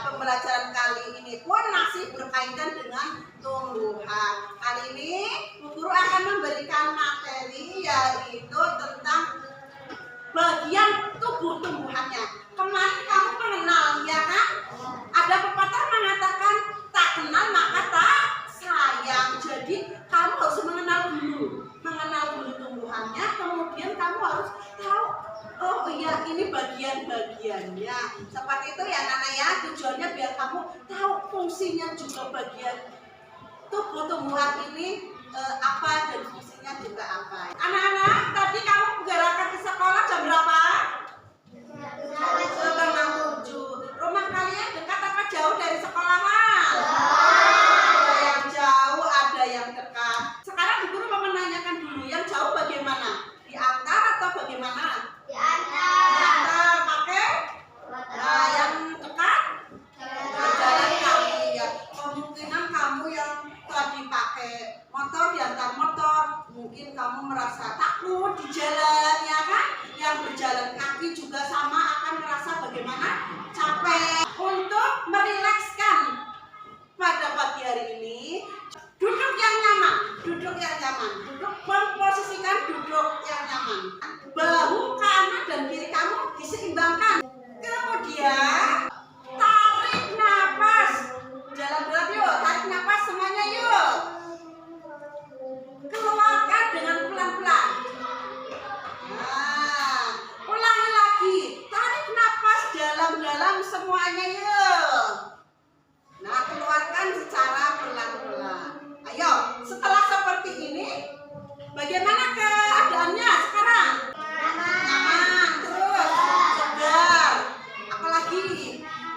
pembelajaran kali ini pun masih berkaitan dengan tumbuhan. Kali ini Bu Guru akan memberikan materi yaitu tentang bagian tubuh tumbuhannya. Kemarin kamu mengenal, ya kan? Ada pepatah mengatakan tak kenal maka tak sayang. Jadi kamu harus mengenal dulu tumbuhannya, kemudian kamu harus tahu, oh iya ini bagian-bagiannya. Seperti itu ya Nana ya, tujuannya biar kamu tahu fungsinya juga bagian tubuh tumbuhan ini apa dan fungsinya juga apa. Anak-anak, tadi kamu berangkat ke sekolah jam berapa? Setengah 7. Rumah kalian dekat apa jauh dari sekolahan? Ada yang jauh, ada yang dekat. Sekarang Bu Guru mau menanyakan dulu, yang jauh bagaimana? Diantar atau bagaimana? Diantar pakai? Nah, yang dekat? Berjalan kaki ya. Kemungkinan kamu yang tadi pakai motor diantar motor, mungkin kamu merasa takut di jalan, ya kan? Yang berjalan kaki juga sama akan merasa bagaimana? Capek. Untuk merilekskan pada pagi hari ini, duduk yang nyaman, duduk, memposisikan duduk yang nyaman. Bahu kanan dan kiri kamu diseimbangkan. Kemudian tarik nafas. Jalan-jalan yuk, tarik nafas semuanya yuk. Keluarkan dengan pelan-pelan. Nah, ulangi lagi. Tarik nafas dalam-dalam semuanya yuk. Nah, keluarkan secara pelan-pelan. Ayo, setelah seperti ini, bagaimana keadaannya sekarang? Nyaman, terus segar. Apalagi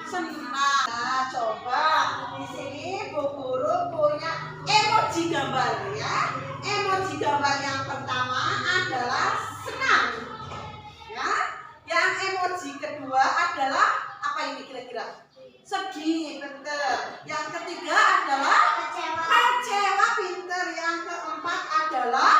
senang. Nah, coba di sini Bu Guru punya emoji gambar ya. Emoji gambar yang pertama adalah senang. Ya. Yang emoji kedua adalah apa ini kira-kira? Sedih, pinter. Yang ketiga adalah kecewa, pinter. Yang keempat adalah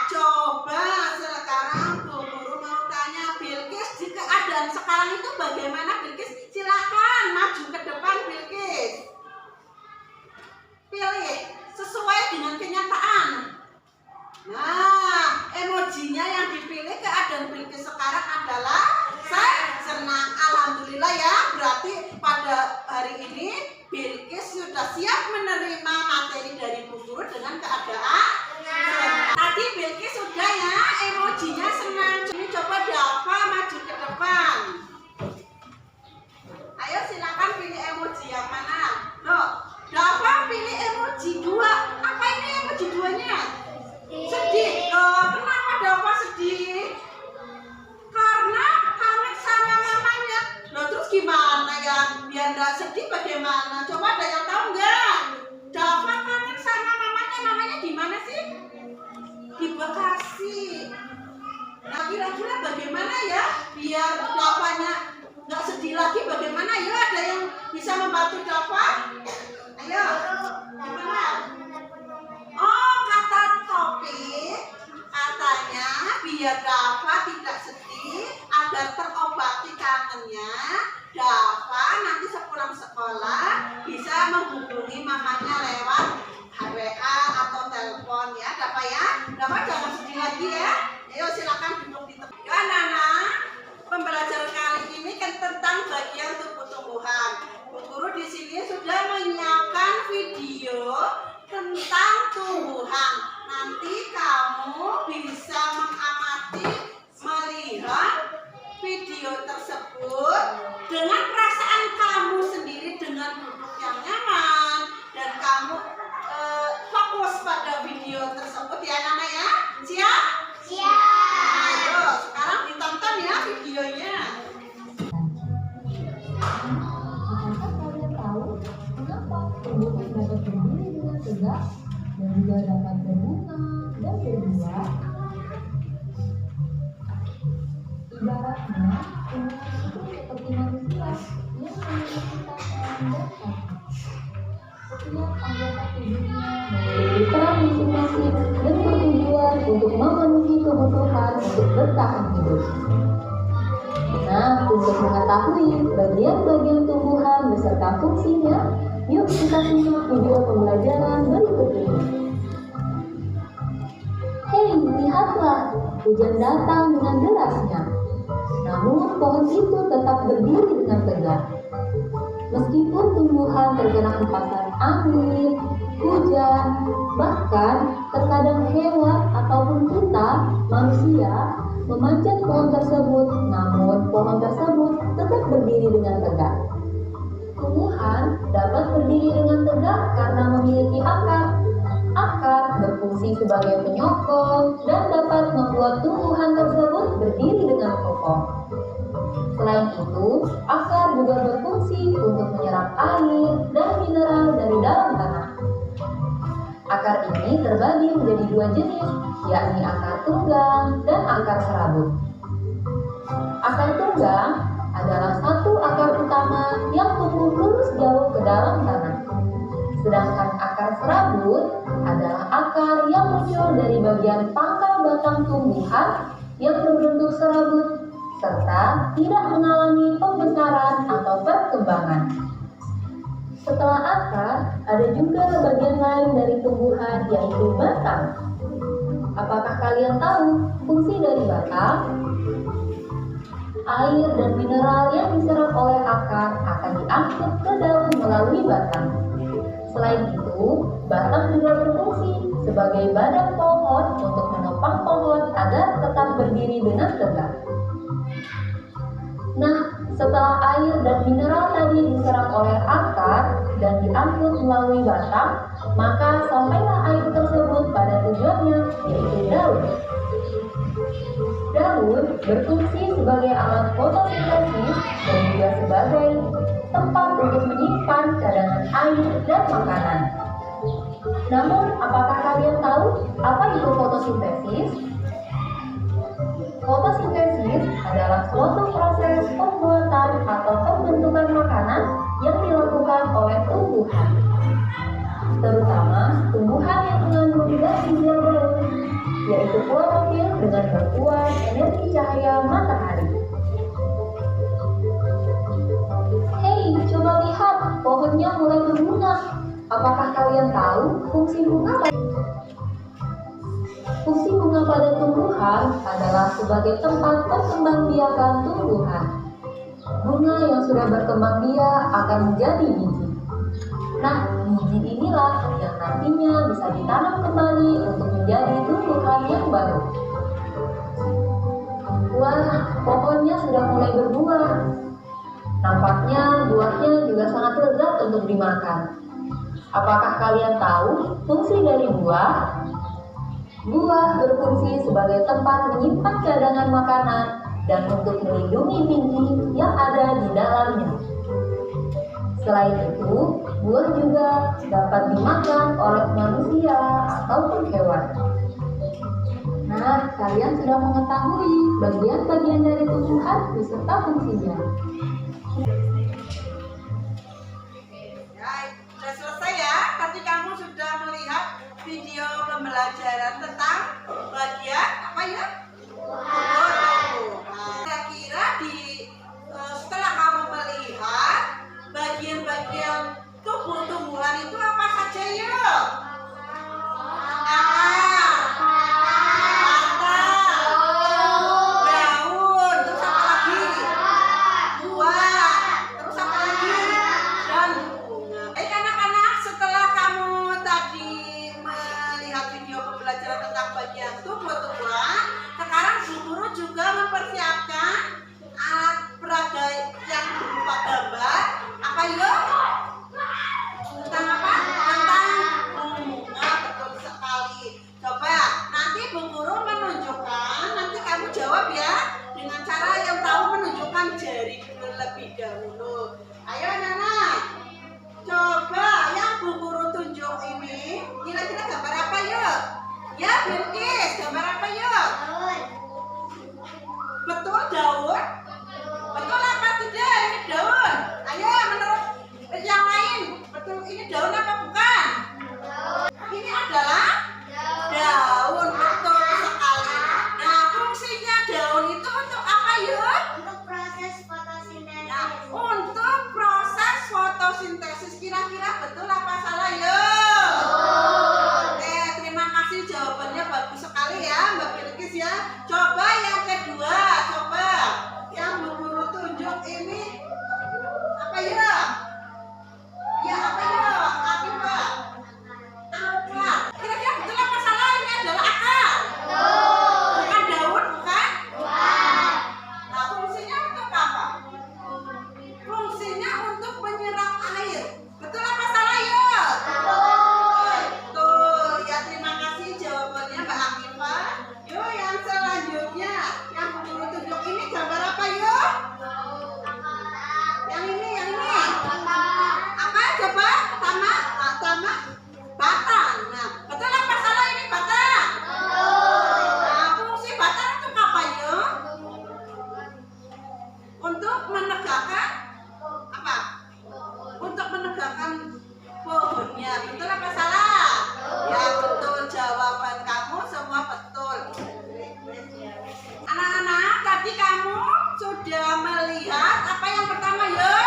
coba sekarang Bu Guru mau tanya Bilqis, di keadaan sekarang itu bagaimana Bilqis? Silakan maju ke depan Bilqis. Pilih sesuai dengan kenyataan. Nah, emojinya yang dipilih keadaan Bilqis sekarang adalah saya senang. Alhamdulillah ya, berarti pada hari ini Bilqis sudah siap menerima materi dari Bu Guru dengan keadaan senang. Tadi Bilqis sudah ya, emojinya senang. Jadi coba Dava maju ke depan. Ayo silakan pilih emoji yang mana? Loh, Dava pilih emoji 2. Apa ini emoji 2-nya? Sedih. Loh, kenapa Dava sedih? Karena kangen sama mamanya. Loh, terus gimana ya? Biar nggak sedih bagaimana? Coba ada yang tahu nggak? Dava kangen sama mamanya. Mamanya di mana sih? Di Bekasi. Nah, kira-kira bagaimana ya? Biar Davanya nggak sedih lagi bagaimana? Ayo, ada yang bisa membantu Dava? Ayo, gimana? Oh, kata topik katanya biar Dava tidak sedih, agar terobati kangennya, Dava nanti sepulang sekolah bisa menghubungi mamanya lewat WA atau telepon ya, Dava ya. Dava jangan sedih lagi ya. Ayo silakan duduk di tempat. Ya anak-anak, pembelajaran kali ini kan tentang bagian tubuh tumbuhan. Bu Guru di sini sudah menyiapkan video tentang tumbuhan. Nanti kamu bisa mengamati, melihat video tersebut dengan perasaan kamu sendiri, dengan duduk yang nyaman, dan kamu fokus pada video tersebut ya anak-anak ya. Siap? Siap. Ayo sekarang ditonton ya videonya. Apakah kalian tahu kenapa tumbuhan dapat berdiri dengan tegak dan juga dapat berbunga dan berbuah? Ibaratnya, tumbuhan itu seperti manusia yang memiliki tangan dan kaki. Setiap anggota tubuhnya memiliki peran masing-masing dan bertujuan untuk memenuhi kebutuhan untuk bertahan hidup. Nah, untuk mengetahui bagian-bagian tumbuhan beserta fungsinya, yuk kita simak video pembelajaran berikut ini. Hei, lihatlah, hujan datang dengan derasnya. Namun pohon itu tetap berdiri dengan tegak. Meskipun tumbuhan terkena hempasan angin, hujan, bahkan terkadang hewan ataupun kita, manusia, memanjat pohon tersebut, namun pohon tersebut tetap berdiri dengan tegak. Tumbuhan dapat berdiri dengan tegak karena memiliki akar. Akar berfungsi sebagai penyokong dan dapat membuat tumbuhan tersebut berdiri dengan kokoh. Selain itu, akar juga berfungsi untuk menyerap air dan mineral dari dalam tanah. Akar ini terbagi menjadi dua jenis, yakni akar tunggang dan akar serabut. Akar tunggang adalah satu akar utama yang tumbuh lurus jauh ke dalam tanah. Sedangkan akar serabut adalah akar yang muncul dari bagian pangkal batang tumbuhan yang berbentuk serabut serta tidak mengalami pembesaran atau perkembangan. Setelah akar, ada juga bagian lain dari tumbuhan, yaitu batang. Apakah kalian tahu fungsi dari batang? Air dan mineral yang diserap oleh akar akan diangkut ke daun melalui batang. Selain itu, batang juga berfungsi sebagai badan pohon untuk menopang pohon agar tetap berdiri dengan tegak. Nah, setelah air dan mineral tadi diserap oleh akar dan diangkut melalui batang, maka sampailah air tersebut pada tujuannya, yaitu daun. Daun berfungsi sebagai alat fotosintesis dan juga sebagai tempat untuk menyimpan cadangan air dan makanan. Namun, apakah kalian tahu apa itu fotosintesis? Fotosintesis adalah suatu proses pembuatan atau pembentukan makanan yang dilakukan oleh tumbuhan, terutama tumbuhan yang mengandung gas ginjal daun, yaitu klorofil dengan bantuan energi cahaya matahari. Hei, coba lihat, pohonnya mulai berbunga. Apakah kalian tahu fungsi bunga? Fungsi bunga pada tumbuhan adalah sebagai tempat perkembangbiakan tumbuhan. Bunga yang sudah berkembang biak akan menjadi biji. Nah, biji inilah yang nantinya bisa ditanam kembali untuk menjadi tumbuhan yang baru. Wah, pohonnya sudah mulai berbuah. Nampaknya buahnya juga sangat lezat untuk dimakan. Apakah kalian tahu fungsi dari buah? Buah berfungsi sebagai tempat menyimpan cadangan makanan dan untuk melindungi biji yang ada di dalamnya. Selain itu, buah juga dapat dimakan oleh manusia ataupun hewan. Nah, kalian sudah mengetahui bagian-bagian dari tumbuhan beserta fungsinya. Sudah selesai ya. Tadi kamu sudah melihat video pembelajaran tentang bagian apa ya? Kira-kira setelah kamu melihat bagian-bagian tumbuhan itu apa saja ya? Akar, batang, daun, terus apa lagi? Buah, terus apa lagi? Dan bunga. Anak-anak, setelah kamu tadi melihat video pembelajaran tentang bagian tumbuh-tumbuhan, sekarang Bu Guru juga menegakkan apa? Untuk menegakkan pohonnya. Betul apa salah? Ya betul, jawaban kamu semua betul. Anak-anak, tadi kamu sudah melihat apa yang pertama ya?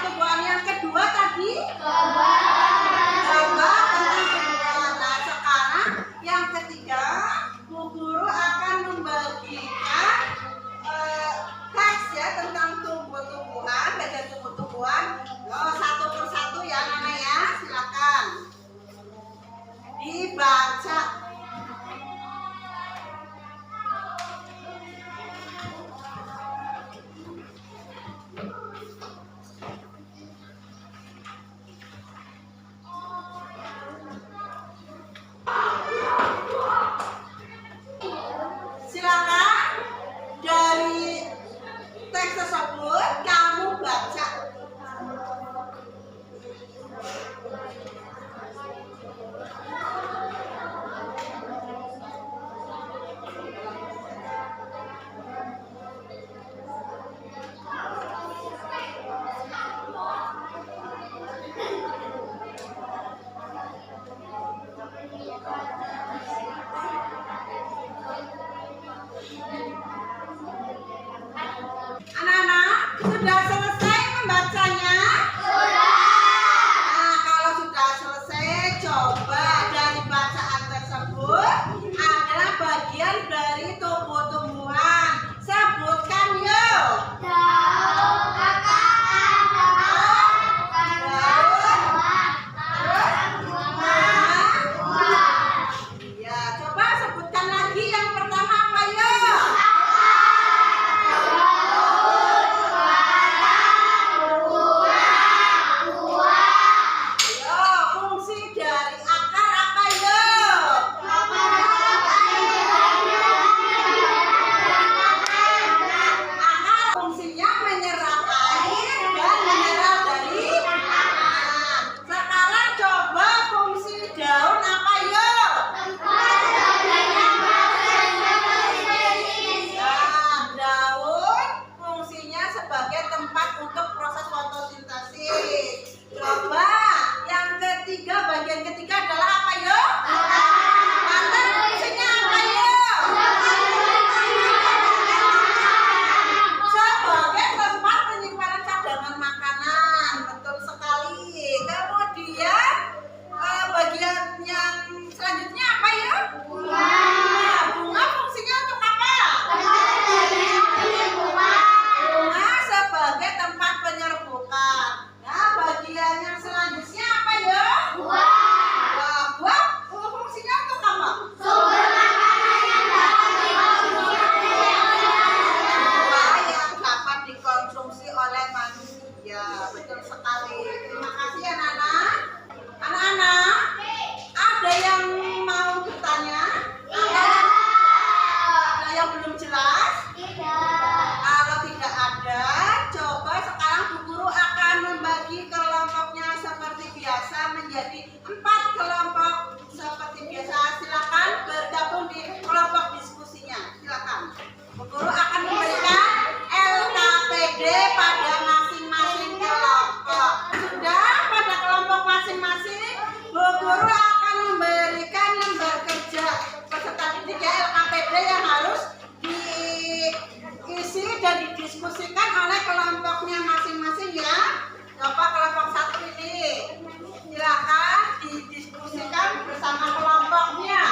Tumbuhan. Yang kedua tadi? Gambar tentang tumbuhan. Nah sekarang yang ketiga, Bu Guru akan membagikan teks ya tentang tumbuh-tumbuhan, bagian tumbuh-tumbuhan. Satu persatu ya Nana ya, silakan dibaca. Silakan dari teks tersebut kamu baca. Anak-anak, sudah selesai membacanya? Nah, kalau sudah selesai, coba dari bacaan tersebut ada bagian dari tumbuh-tumbuhan. Sebutkan yuk. Ya, coba sebutkan lagi yang pertama apa yuk? Fungsi dari akar apa yuk? Akar fungsinya menyerap air dan mineral dari tanah. Sekarang coba fungsi daun apa yuk? Nah, daun fungsinya sebagai tempat untuk proses fotosintesis. Coba yang ketiga, bagian ketiga adalah apa yuk? Batang fungsinya apa yuk? Sebagai tempat penyimpanan cadangan makanan. Betul sekali. Kemudian bagian yang selanjutnya apa yuk? Nah, bunga fungsinya untuk apa? Bunga sebagai tempat penyerbukan. Nah, bagian yang selanjutnya apa ya? Buah fungsinya untuk apa? Buah yang dapat dikonsumsi oleh manusia. Betul sekali. Terima kasih anak-anak. Anak-anak, ada yang mau bertanya? Ada yang belum jelas? Kalau tidak ada, coba sekarang Bu Guru akan membagi kelompoknya seperti biasa menjadi 4 kelompok seperti biasa. Silakan bergabung di kelompok diskusinya. Silakan. Bu Guru akan memberikan LKPD pada masing-masing kelompok. Sudah pada kelompok masing-masing, Bu Guru akan memberikan lembar kerja peserta didik ya, LKPD yang harus diisi dan didiskusikan oleh kelompoknya masing-masing ya. Coba kelompok satu ini silakan didiskusikan bersama kelompoknya.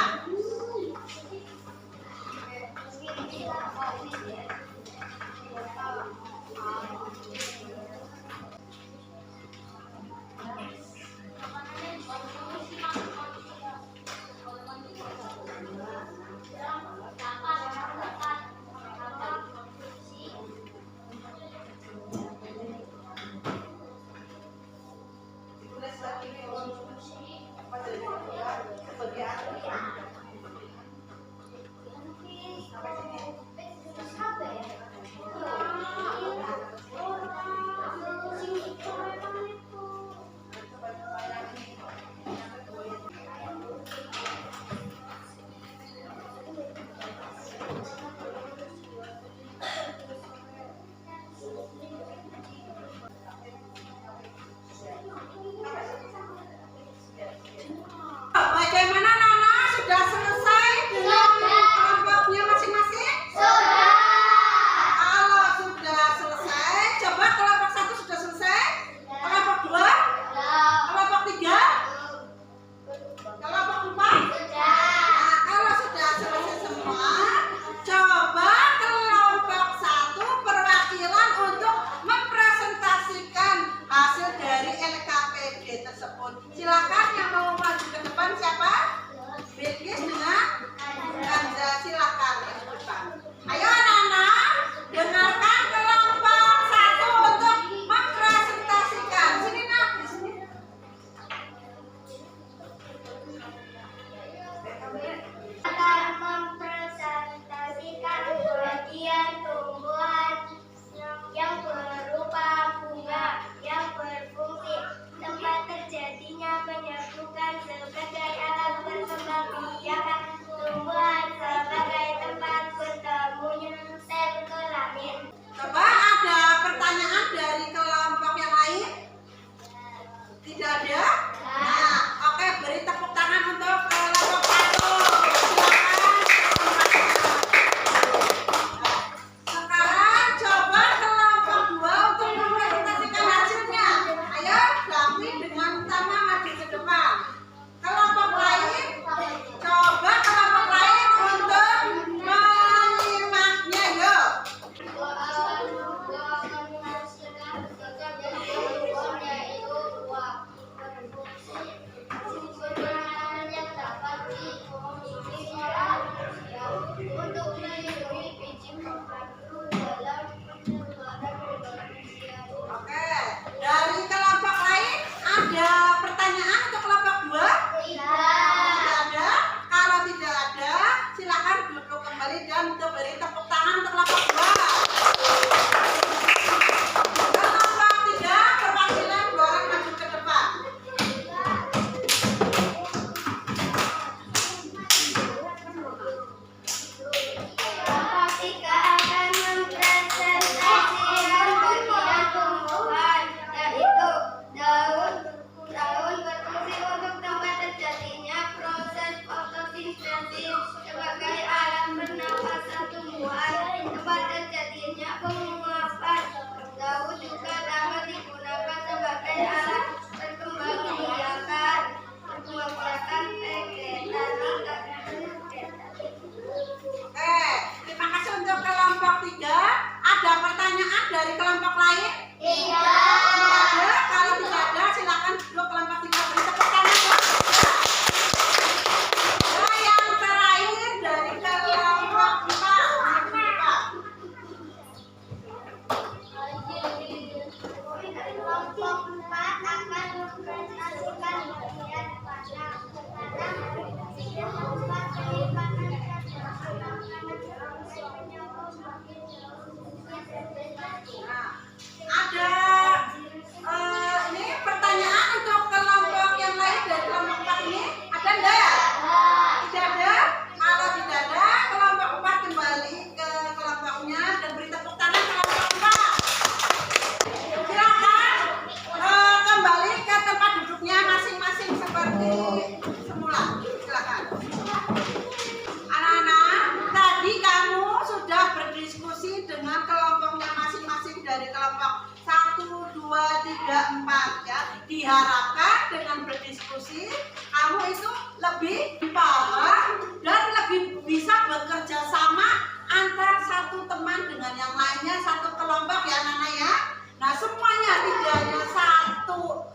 berdiskusi dengan kelompoknya masing-masing dari kelompok 1, 2, 3, 4 ya. Diharapkan dengan berdiskusi kamu itu lebih paham dan lebih bisa bekerja sama antara satu teman dengan yang lainnya, satu kelompok ya Nana ya. Nah semuanya tidak hanya satu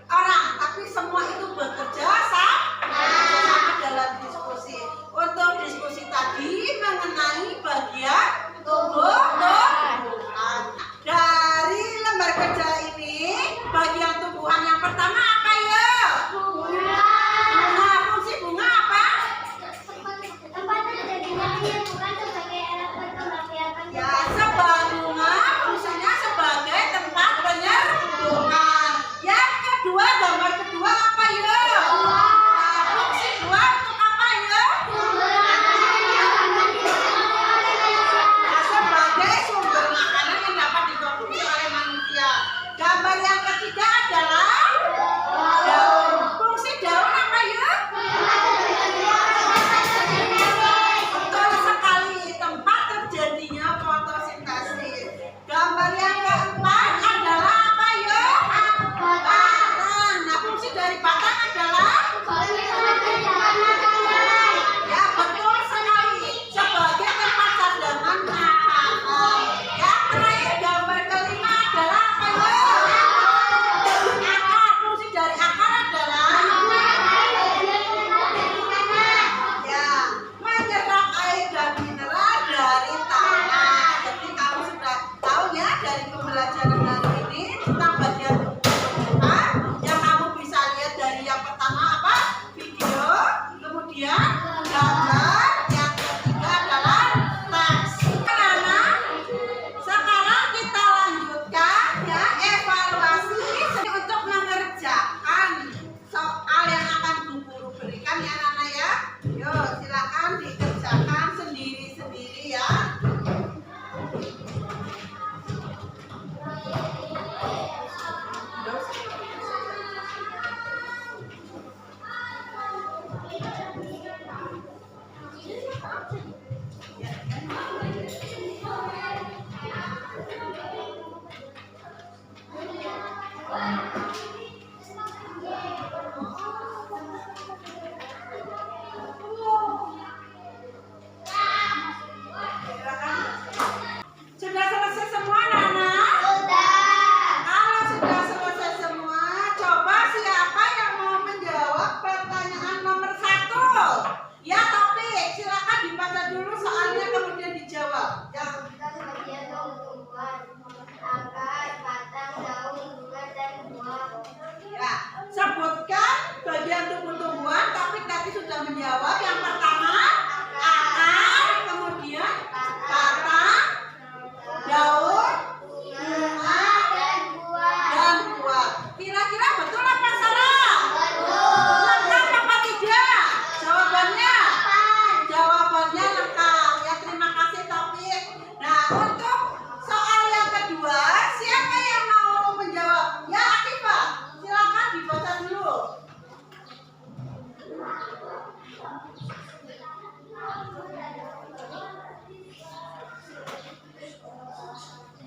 orang, tapi semua itu bekerja sama dalam diskusi. Untuk diskusi tadi mengenai bagian tumbuhan. Dari lembar kerja ini, bagian tumbuhan yang pertama apa ya? Bunga. Fungsi bunga apa? Tempat terjadinya penyembuhan sebagai alat pengembangan. Ya, bunga fungsinya sebagai tempat penyembuhan. Yang kedua, gambar kedua apa ya? Fungsi buah untuk apa ya? Sebagai sumber makanan yang dapat dikonsumsi oleh manusia. Gambar yang ketiga adalah daun. Fungsi daun apa ya? Betul sekali, tempat terjadinya fotosintesis. Gambar yang keempat adalah apa ya? Batang. Nah, fungsi dari batang adalah ya betul sekali, sebagai tempat cadangan makanan. Yang terakhir gambar kelima adalah apa ya? Akar. Fungsi dari akar adalah ya menyerap air dan mineral dari tanah. Jadi kamu sudah tahu ya dari pembelajaran hari ini tentang bagian tumbuhan yang kamu bisa lihat dari yang pertama apa? Video, kemudian gambar, yang ketiga adalah teks. Anak-anak, sekarang kita lanjutkan ya evaluasi untuk mengerjakan soal yang akan Bu Guru berikan ya Nana ya. Yuk silakan dikerjakan sendiri-sendiri ya. Sudah selesai semua Nana? Kalau sudah selesai semua, coba siapa yang mau menjawab pertanyaan nomor 1? Ya Topik, silakan dibaca dulu soalnya kemudian dijawab. Ya. Bagian tumbuhan, akar, batang, daun, bunga, dan buah. Ya, sebutkan bagian tumbuh-tumbuhan. Topik tadi sudah menjawab. Yang pertama akar, kemudian batang, daun, bunga, Dan buah. dan buah. Kira-kira betul apa salah? Lengkap apa tidak? Jawabannya? Jawabannya lengkap. Ya terima kasih Topik. Nah untuk soal yang kedua, siapa yang mau menjawab? Ya Akifah, silakan dibaca dulu.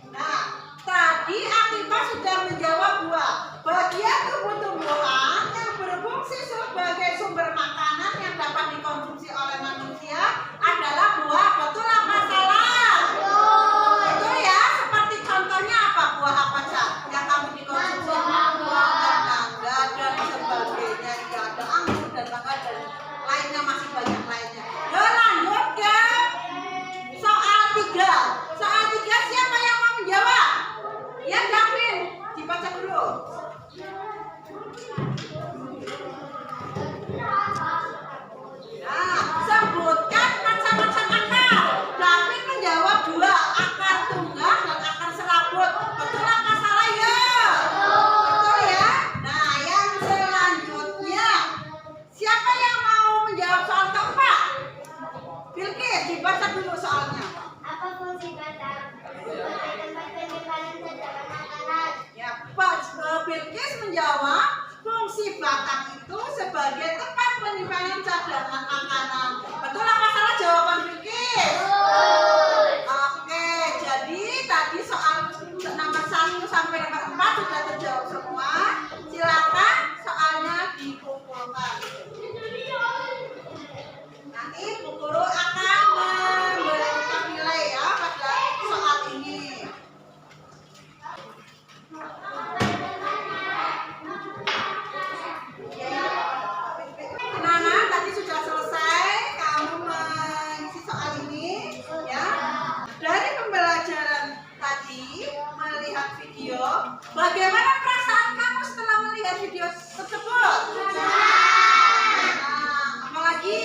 Nah, tadi Akifah sudah menjawab buah. Bagian tumbuh-tumbuhan yang berfungsi sebagai sumber makanan yang dapat dikonsumsi oleh manusia adalah buah. Betul apa salah? Betul ya. Seperti contohnya apa? Buah apa Cak? Yang kamu dikonsumsi? Buah mangga dan sebagainya. Ya, ada anggur dan mangga dan lainnya, masih banyak lainnya. Yuk lanjut ke soal 3. Soal 3 siapa yang mau menjawab? Ya Davin, dibaca dulu. Nah, sebutkan macam-macam akar. David menjawab 2, akar tunggal dan akar serabut. Betul apa salah ya? Betul ya. Nah, yang selanjutnya siapa yang mau menjawab soal keempat? Bilkis, dibaca dulu soalnya. Apa fungsi batang? Sebagai tempat penyimpanan cadangan makanan. Ya, Pak Bilkis menjawab fungsi batang itu sebagai tempat penyimpanan cadangan makanan. Betul apa salah jawaban Bilkis? Oke, Bagaimana perasaan kamu setelah melihat video tersebut? Apalagi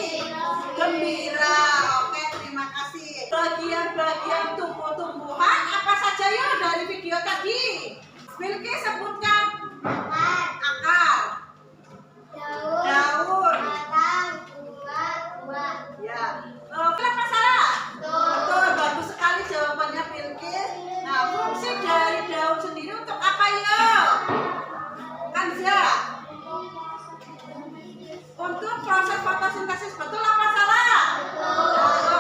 gembira. Oke, terima kasih. Bagian-bagian tumbuh-tumbuhan apa saja ya dari video tadi? Bilqis sebutkan. Akar, daun, ya. Kenapa salah? Betul, bagus sekali jawabannya Bilqis. Nah, fungsi dari daun sendiri untuk apa ya? Kanza? Untuk proses fotosintesis, betul apa salah?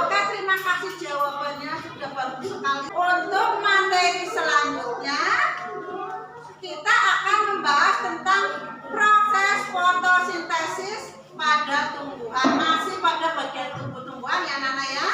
Oke, terima kasih jawabannya sudah bagus sekali. Untuk materi selanjutnya kita akan membahas tentang proses fotosintesis pada tumbuhan. Masih pada bagian tumbuh-tumbuhan ya Nana ya.